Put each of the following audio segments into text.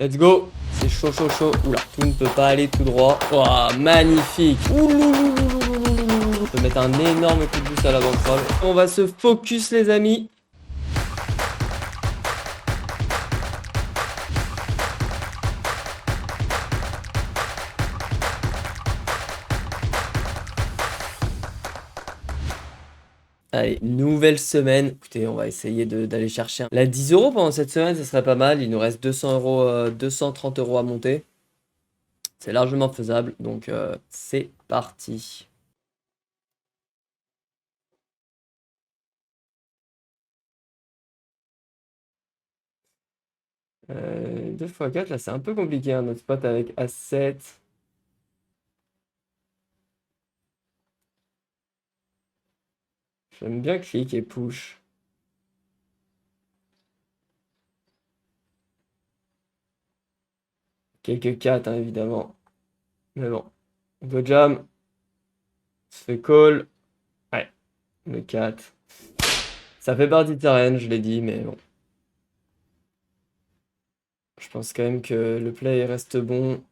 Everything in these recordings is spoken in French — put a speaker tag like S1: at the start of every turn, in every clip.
S1: Let's go. C'est chaud, chaud, chaud. Oula, tout ne peut pas aller tout droit. Ouah, magnifique. Ouloulouloulouloulouloulou. On peut mettre un énorme coup de boost à la banquerolle. On va se focus, les amis. Allez, nouvelle semaine. Écoutez, on va essayer d'aller chercher la 10 euros pendant cette semaine, ce serait pas mal. Il nous reste 200 euros, 230 euros à monter. C'est largement faisable, donc c'est parti. 2 x 4, là c'est un peu compliqué, hein, notre spot avec A7. J'aime bien click et push. Quelques 4, hein, évidemment. Mais bon. On go jam. On se fait call. Ouais, le 4. Ça fait partie de sa range, je l'ai dit, mais bon. Je pense quand même que le play reste bon.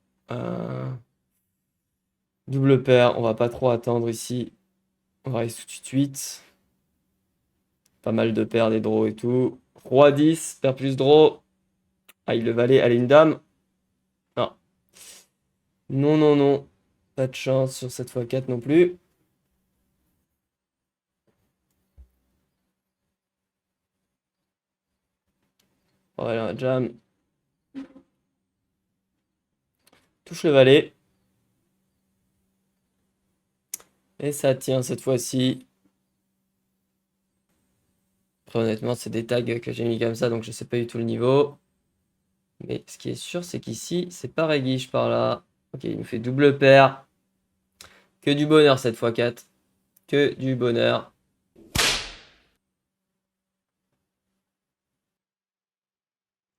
S1: Double paire, on va pas trop attendre ici. On va aller tout de suite. Pas mal de paires, des draws et tout. Roi 10, paire plus draw. Ah, il le valet, allez, une dame. Non. Non, non, non. Pas de chance sur cette fois 4 non plus. Voilà, jam. Touche le valet. Et ça tient cette fois-ci. Après, honnêtement, c'est des tags que j'ai mis comme ça, donc je sais pas du tout le niveau. Mais ce qui est sûr, c'est qu'ici, c'est pas réguiche par là. Ok, il nous fait double paire. Que du bonheur cette fois 4. Que du bonheur.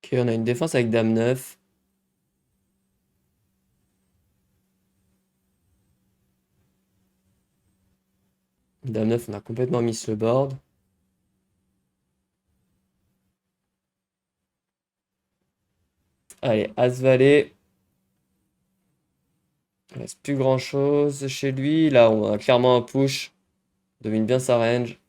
S1: Ok, on a une défense avec dame 9. Dame 9, on a complètement mis le board. Allez, As-Valet. Il reste plus grand chose chez lui. Là, on a clairement un push. On domine bien sa range.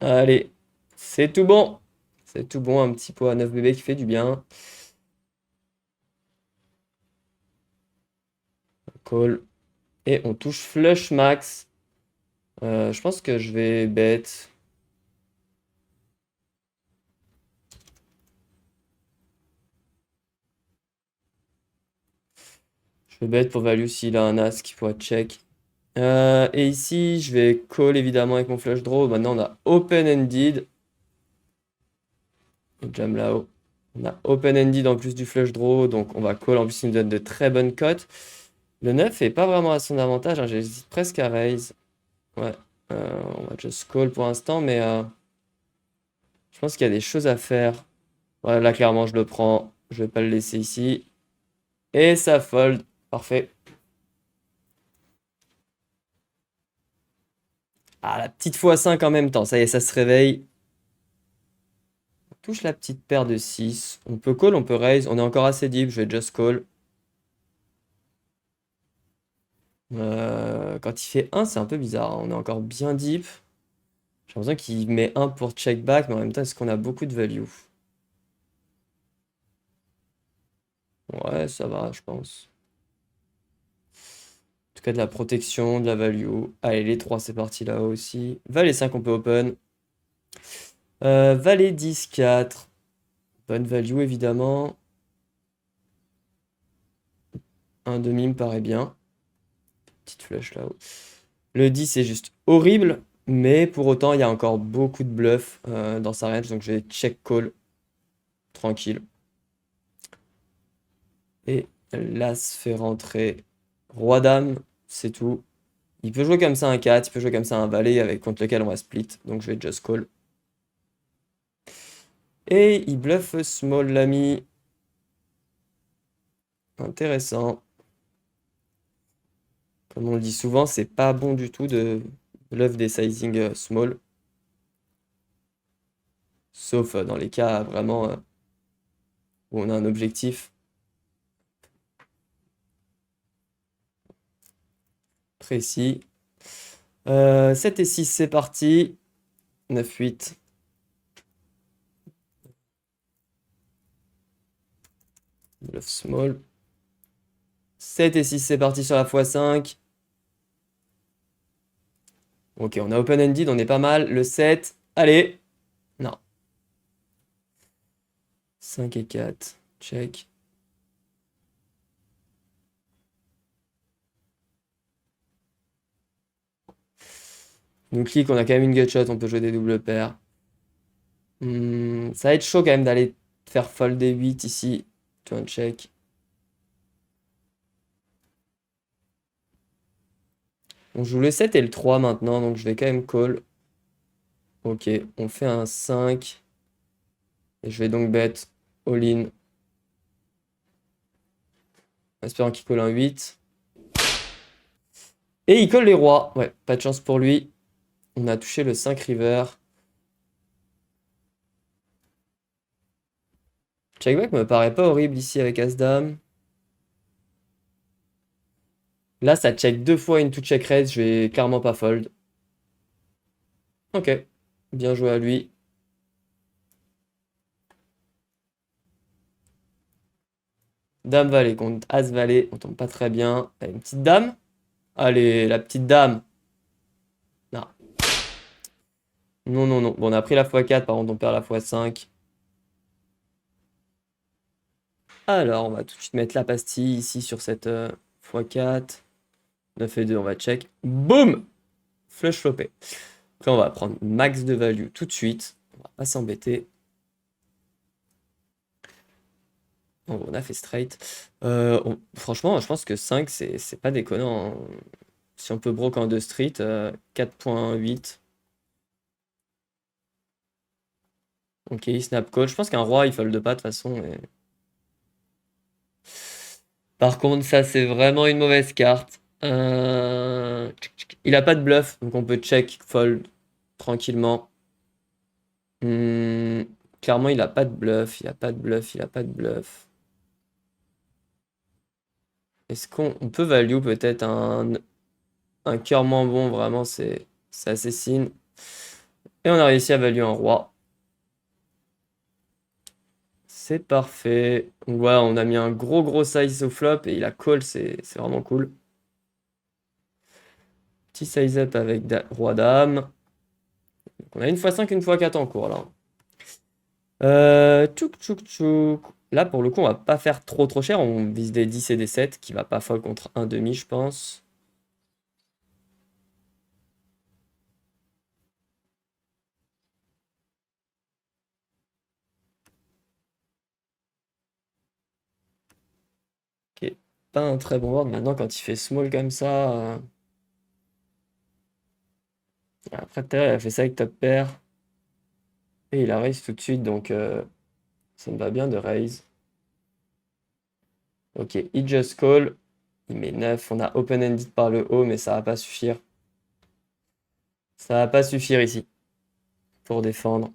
S1: Allez, c'est tout bon. C'est tout bon, un petit pot à 9 bébés qui fait du bien. Call. Et on touche flush max. Je pense que je vais bet. Je vais bet pour value s'il a un as qui pourrait check. Et ici, je vais call évidemment avec mon flush draw. Maintenant, on a open-ended. On jam là-haut. On a open-ended en plus du flush draw. Donc, on va call. En plus, il nous donne de très bonnes cotes. Le 9 est pas vraiment à son avantage, hein. J'hésite presque à raise. Ouais. On va just call pour l'instant. Mais je pense qu'il y a des choses à faire. Ouais, là, clairement, je le prends. Je vais pas le laisser ici. Et ça fold. Parfait. Ah, la petite x5 en même temps. Ça y est, ça se réveille. On touche la petite paire de 6. On peut call, on peut raise. On est encore assez deep. Je vais just call. Quand il fait 1, c'est un peu bizarre, hein. On est encore bien deep. J'ai l'impression qu'il met 1 pour check back, mais en même temps, est-ce qu'on a beaucoup de value? Ouais, ça va, je pense. En tout cas, de la protection, de la value. Allez, les 3, c'est parti là aussi. Valet 5, on peut open. Valet 10, 4. Bonne value, évidemment. Un demi me paraît bien. Petite flèche là-haut. Le 10 est juste horrible, mais pour autant, il y a encore beaucoup de bluff dans sa range, donc je vais check call tranquille. Et l'As fait rentrer Roi-Dame, c'est tout. Il peut jouer comme ça un 4, il peut jouer comme ça un valet avec, contre lequel on va split, donc je vais just call. Et il bluffe small l'ami. Intéressant. Comme on le dit souvent, c'est pas bon du tout de bluff des sizing small. Sauf dans les cas vraiment où on a un objectif précis. 7 et 6, c'est parti. 9, 8. Bluff small. 7 et 6, c'est parti sur la x5. Ok, on a open-ended, on est pas mal. Le 7, allez. Non. 5 et 4, check. Nous clique, on a quand même une gutshot, on peut jouer des doubles paires. Ça va être chaud quand même d'aller faire fold des 8 ici. Tu vois, un check. On joue le 7 et le 3 maintenant, donc je vais quand même call. Ok, on fait un 5. Et je vais donc bet all-in. Espérant qu'il colle un 8. Et il colle les rois. Ouais, pas de chance pour lui. On a touché le 5 river. Checkback me paraît pas horrible ici avec As-Dame. Là, ça check 2 fois une to check raise. Je vais clairement pas fold. Ok, bien joué à lui. Dame valet contre As valet. On tombe pas très bien. Allez, une petite dame. Allez, la petite dame. Non. Non, non, non. Bon, on a pris la x4. Par contre, on perd la x5. Alors, on va tout de suite mettre la pastille ici sur cette x4. 9 et 2, on va check. Boum! Flush flopé. Après, on va prendre max de value tout de suite. On va pas s'embêter. Bon, on a fait straight. Franchement, je pense que 5, c'est pas déconnant, hein. Si on peut broke en 2 street, 4.8. Ok, snap call. Je pense qu'un roi, il fold pas de toute façon. Par contre, ça, c'est vraiment une mauvaise carte. Il a pas de bluff, donc on peut check, fold tranquillement. Clairement, il a pas de bluff, il a pas de bluff, il a pas de bluff. Est-ce qu'on peut value peut-être un cœur moins bon, vraiment, c'est assassine. Et on a réussi à value un roi. C'est parfait. Donc voilà, on a mis un gros size au flop et il a call, c'est vraiment cool. Petit size up avec roi dame. Donc on a une x5, une x4 en cours là. Tchouk tchouk tchouk. Là pour le coup on va pas faire trop cher. On vise des 10 et des 7 qui va pas fold contre un demi je pense. Ok, pas un très bon board. Maintenant quand il fait small comme ça. Après tout à l'heure il a fait ça avec top pair. Et il a raise tout de suite donc ça me va bien de raise. Ok, il just call. Il met 9. On a open-ended par le haut mais ça va pas suffire. Ça va pas suffire ici pour défendre.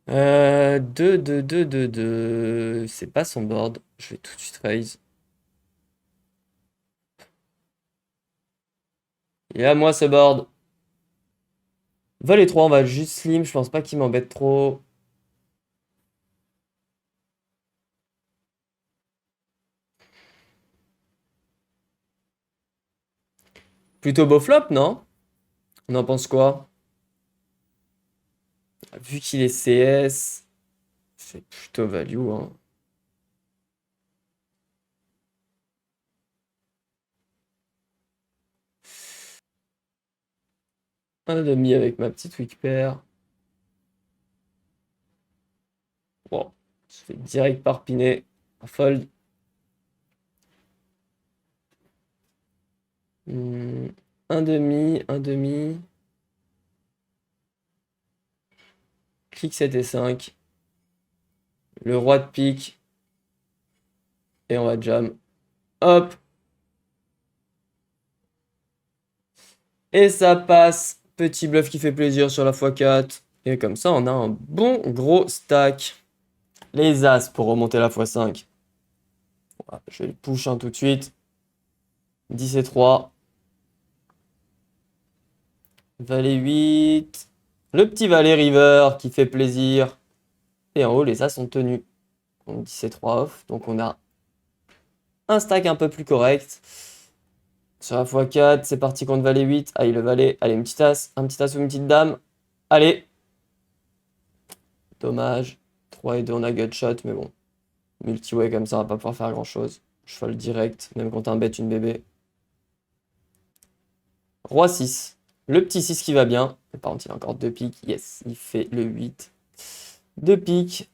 S1: 2, 2, 2, 2, 2. C'est pas son board. Je vais tout de suite raise. Et à moi ce board. Vol et 3, on va juste slim. Je pense pas qu'il m'embête trop. Plutôt beau flop, non? On en pense quoi? Vu qu'il est CS, c'est plutôt value, hein. Un demi avec ma petite weak pair. Bon, je fais direct par pinet. Un fold. Un demi, un demi. Clic 7 et 5. Le roi de pique. Et on va jam. Hop. Et ça passe. Petit bluff qui fait plaisir sur la x4. Et comme ça, on a un bon gros stack. Les As pour remonter la x5. Voilà, je vais le push un tout de suite. 10 et 3. Valet 8. Le petit valet river qui fait plaisir. Et en haut, les As sont tenus. Donc 10 et 3 off. Donc on a un stack un peu plus correct. Sur la x4, c'est parti contre valet 8. Allez, le valet. Allez, une petite As. Un petit As ou une petite dame. Allez. Dommage. 3 et 2, on a gutshot, mais bon. Multi-way comme ça, on va pas pouvoir faire grand chose. Cheval direct, même quand un bet, une bébé. Roi 6. Le petit 6 qui va bien. Mais par contre, il a encore 2 piques. Yes, il fait le 8. 2 piques.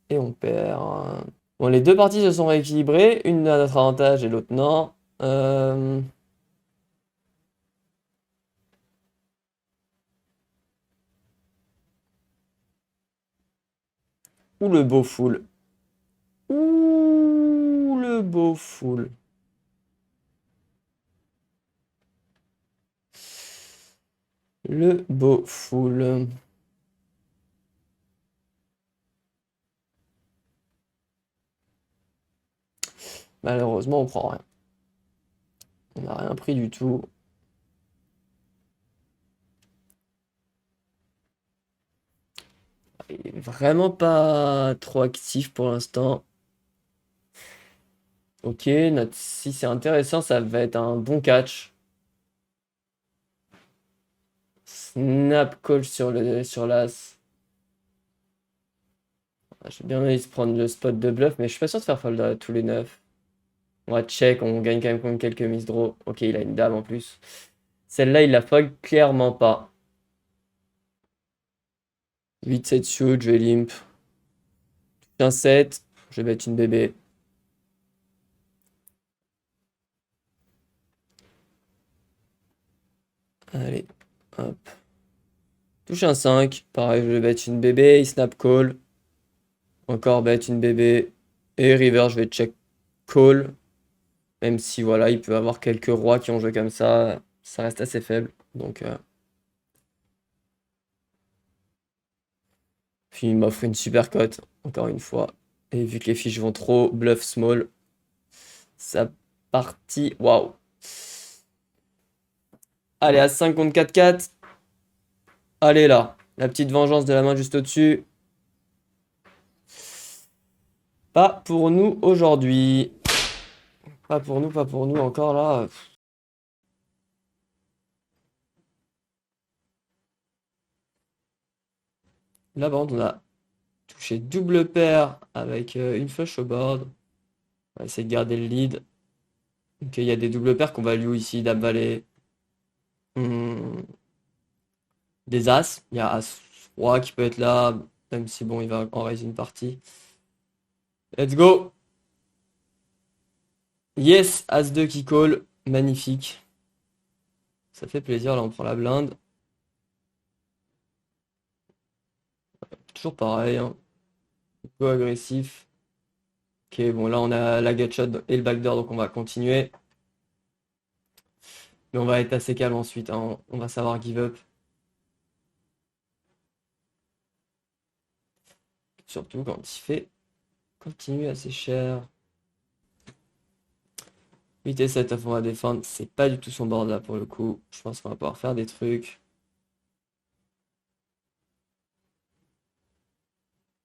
S1: Et on perd. Bon, les deux parties se sont rééquilibrées. Une à notre avantage et l'autre non. Ou le beau full. Ouh, le beau full. Le beau full. Malheureusement, on prend rien. On n'a rien pris du tout. Il est vraiment pas trop actif pour l'instant. Ok, si c'est intéressant, ça va être un bon catch. Snap call sur l'as. J'ai bien envie de prendre le spot de bluff, mais je suis pas sûr de faire fold à tous les 9. On va check, on gagne quand même contre quelques miss draw. Ok, il a une dame en plus. Celle-là, il la fold clairement pas. 8-7 shoot, je vais limp. Un 7, je vais mettre une bébé. Allez, hop. Touche un 5, pareil, je vais mettre une bébé, il snap call. Encore bet une bébé. Et river, je vais check call. Même si voilà, il peut avoir quelques rois qui ont joué comme ça reste assez faible. Donc, puis il m'offre une super cote, encore une fois. Et vu que les fiches vont trop, bluff small. Ça partie, waouh. Allez, à 5 contre 4-4. Allez là, la petite vengeance de la main juste au-dessus. Pas pour nous aujourd'hui. Pas pour nous encore là. La bande, on a touché double paire avec une flush au board. On va essayer de garder le lead. Ok, il y a des doubles paires qu'on value ici, dame valet. Des as. Il y a as roi qui peut être là, même si bon, il va en raise une partie. Let's go! Yes, as 2 qui call. Magnifique. Ça fait plaisir, là on prend la blinde. Toujours pareil, hein. Un peu agressif. Ok, bon là on a la gutshot et le backdoor, donc on va continuer. Mais on va être assez calme ensuite, hein. On va savoir give up. Surtout quand il fait continue assez cher. 8 et 7 off, on va défendre. C'est pas du tout son board là pour le coup. Je pense qu'on va pouvoir faire des trucs.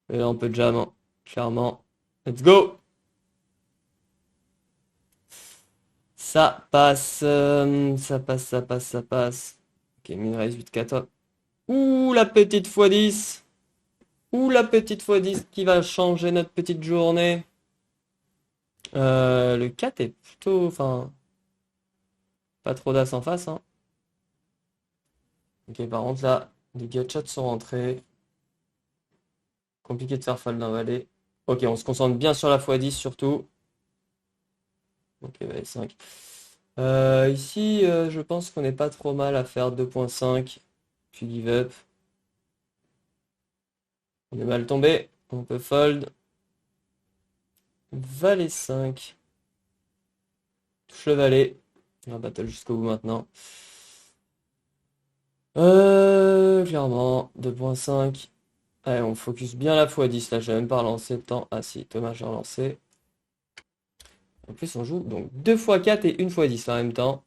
S1: Et là on peut jam, hein, clairement. Let's go! Ça passe, ça passe, ça passe, ça passe. Ok, min raise 8-14. Ouh, la petite x10. Ouh, la petite x10 qui va changer notre petite journée. Le 4 est plutôt, enfin, pas trop d'as en face, hein. Ok, par contre, là, les gutshots sont rentrés. Compliqué de faire fold d'un valet. Ok, on se concentre bien sur la x10 surtout. Ok, valet 5. Ici, je pense qu'on n'est pas trop mal à faire 2.5. Puis give up. On est mal tombé. On peut fold. Valet 5. Touche le valet. On va battle jusqu'au bout maintenant. Clairement, 2.5. Allez, on focus bien la x10 là, j'ai même pas relancé le temps. Ah si, Thomas, j'ai relancé. En plus, on joue donc 2 x 4 et 1 x 10 là, en même temps.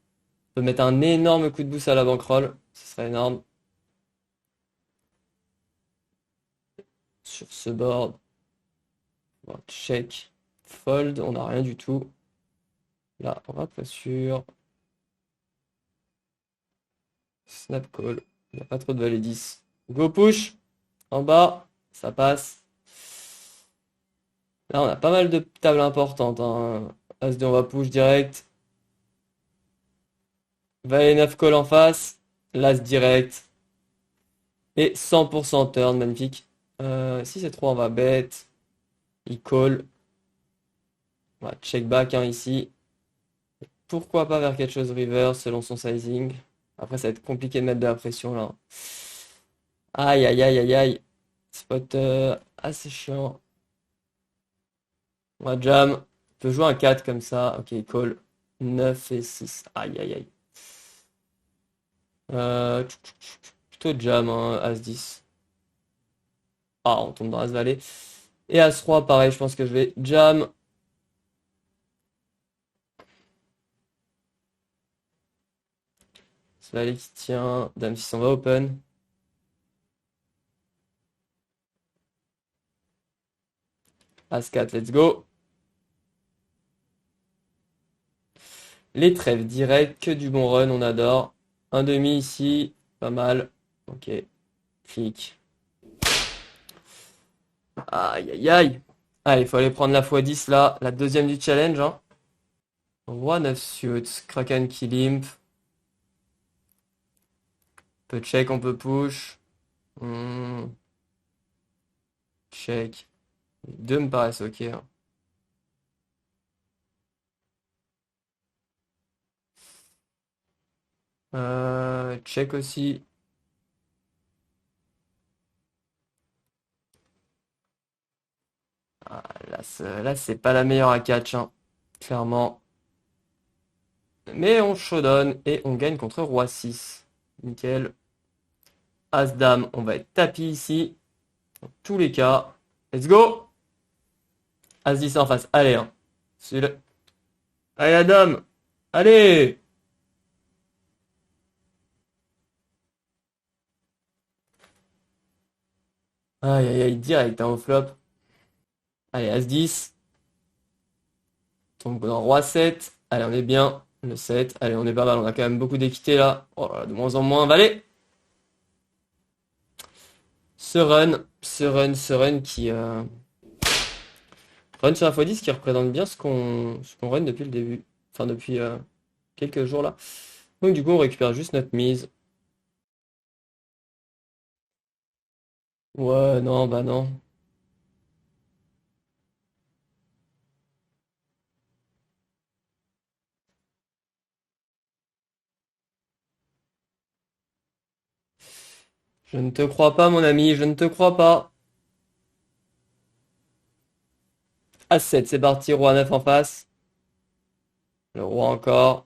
S1: On peut mettre un énorme coup de boost à la bankroll. Ce serait énorme. Sur ce board, on va check, fold, on n'a rien du tout. Là, on va pas sûr. Snap call, il n'y a pas trop de valet 10. Go push, en bas, ça passe. Là, on a pas mal de tables importantes, hein. As-2, on va push direct. Valet 9 call en face. L'As direct. Et 100% turn, magnifique. Si c'est 3, on va bet. Il call. On va check back hein, ici. Pourquoi pas vers quelque chose river selon son sizing. Après, ça va être compliqué de mettre de la pression là. Aïe, aïe, aïe, aïe, aïe. Spot assez chiant. On va jam. On peut jouer un 4 comme ça. Ok, il call. 9 et 6. Aïe, aïe, aïe. Plutôt jam, hein, As-10. Ah, on tombe dans As-Valet. Et As-3, pareil, je pense que je vais jam. As-Valet qui tient. Dame 6, on va open. As-4, let's go. Les trèfles direct, que du bon run, on adore. Un demi ici, pas mal. Ok, clic. Aïe, aïe, aïe. Allez, il faut aller prendre la x10 là, la deuxième du challenge, hein. Roi 9 suits, Kraken qui limp. On peut check, on peut push. Hmm, check. Les deux me paraissent ok, hein. Check aussi. Ah, là, c'est pas la meilleure à catch, hein, clairement. Mais on showdown et on gagne contre Roi 6. Nickel. As-Dame, on va être tapis ici. Dans tous les cas. Let's go! As-10 en face. Allez, hein. Celui-là. Allez, la Dame! Allez! Aïe, aïe, aïe, direct, hein, au flop. Allez, As-10. Donc, dans Roi 7. Allez, on est bien. Le 7. Allez, on est pas mal. On a quand même beaucoup d'équité là. Oh là là, de moins en moins. Allez! Ce run qui run sur la x10 qui représente bien ce qu'on run depuis le début. Enfin, depuis quelques jours là. Donc, du coup, on récupère juste notre mise. Ouais, non, bah non. Je ne te crois pas, mon ami, je ne te crois pas. A7, c'est parti, roi 9 en face. Le roi encore.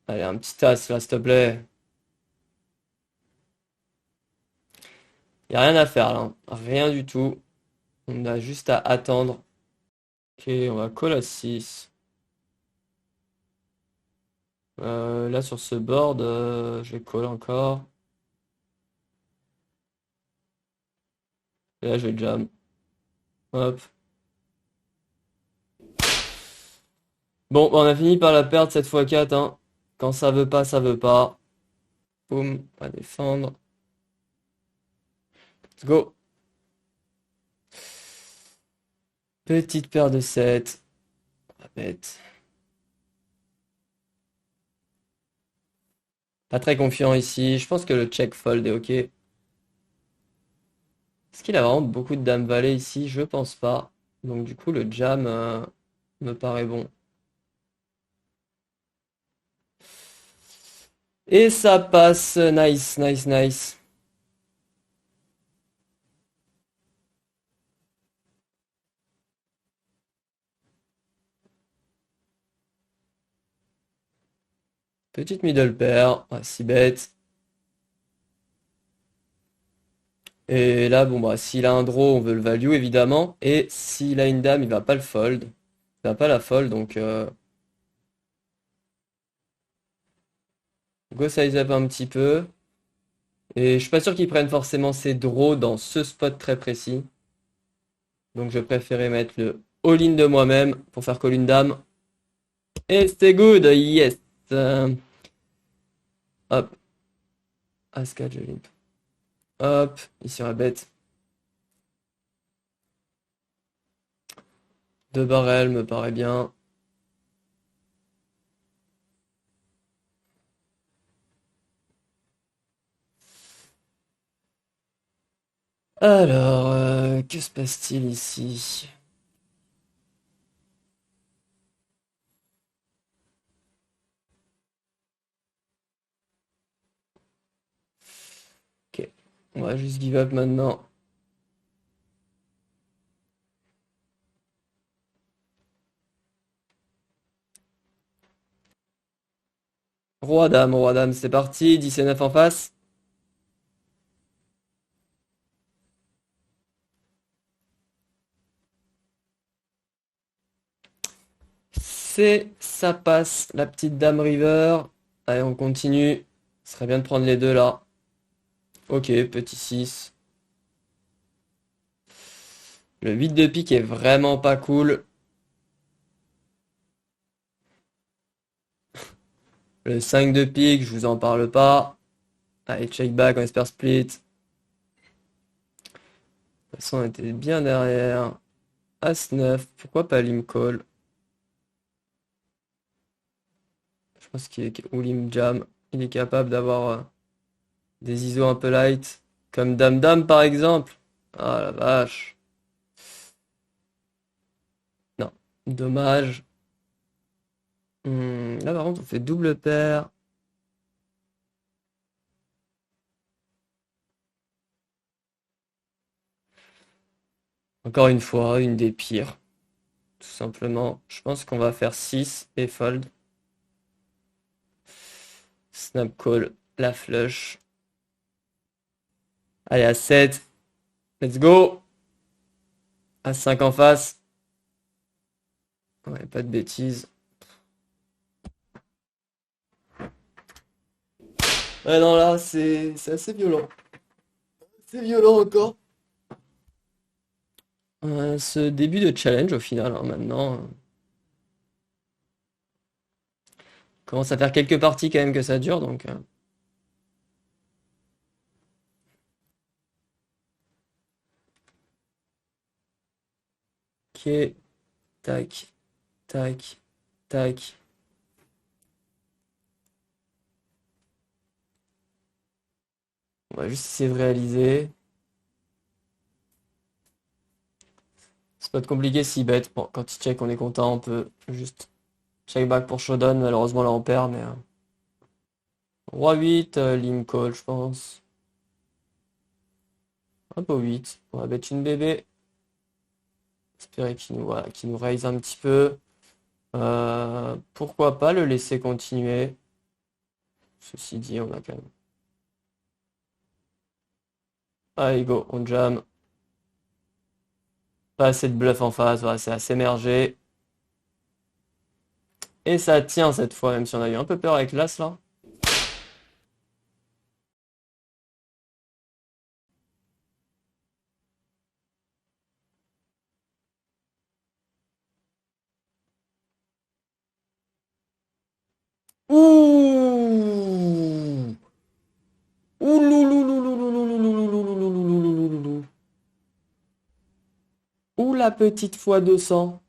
S1: Allez, un petit as là, s'il te plaît. Y a rien à faire là, hein. Rien du tout. On a juste à attendre. Ok, on va call à 6. Là, sur ce board, je vais call encore. Et là, je vais jam. Hop. Bon, on a fini par la perdre cette fois 4, hein. Quand ça veut pas, ça veut pas. Boum, on va défendre. Let's go. Petite paire de 7. On va mettre. Pas très confiant ici. Je pense que le check fold est ok. Est-ce qu'il a vraiment beaucoup de dames valet ici? Je pense pas. Donc du coup, le jam me paraît bon. Et ça passe. Nice, nice, nice. Petite middle pair. Ah, 6 bêtes. Et là, bon, bah, s'il a un draw, on veut le value, évidemment. Et s'il a une dame, il va pas le fold. Il va pas la fold, donc go size up un petit peu. Et je suis pas sûr qu'il prenne forcément ses draws dans ce spot très précis. Donc je préférais mettre le all-in de moi-même pour faire call une dame. Et c'était good, yes. Hop, As-4, je limp. Hop, ici on va bet. Deux barrels me paraît bien. Alors, que se passe-t-il ici? Ok, on va juste give up maintenant. Roi dame, c'est parti. 10 et 9 en face. Ça passe, la petite dame river. Allez, on continue. Ce serait bien de prendre les deux là. Ok, petit 6. Le 8 de pique est vraiment pas cool. Le 5 de pique, je vous en parle pas. Allez, check back, on espère split. De toute façon, on était bien derrière. As-9, pourquoi pas lim call? Je pense ou lim jam. Il est capable d'avoir des ISO un peu light. Comme dame-dame par exemple. Ah la vache. Non, dommage. Là par contre, on fait double paire. Encore une fois, une des pires. Tout simplement. Je pense qu'on va faire 6 et fold. Snap call, la flush. Allez, à 7. Let's go. À 5 en face. Ouais, pas de bêtises. Ouais, non, là, c'est assez violent. C'est violent encore. Ce début de challenge, au final, hein, maintenant, commence à faire quelques parties quand même que ça dure, donc. Ok, tac, tac, tac. On va juste essayer de réaliser. C'est pas de compliqué si bête. Bon, quand il check, on est content, on peut juste check back pour showdown. Malheureusement, là, on perd, mais. Roi 8, lim call, je pense. Un peu 8. On va mettre une bébé. Espérer voilà, qu'il nous raise un petit peu. Pourquoi pas le laisser continuer. Ceci dit, on a quand même. Allez, go, on jam. Pas assez de bluff en face, voilà, c'est assez émergé. Et ça tient cette fois, même si on a eu un peu peur avec l'As là. Ouh! Ouh, la petite fois 200.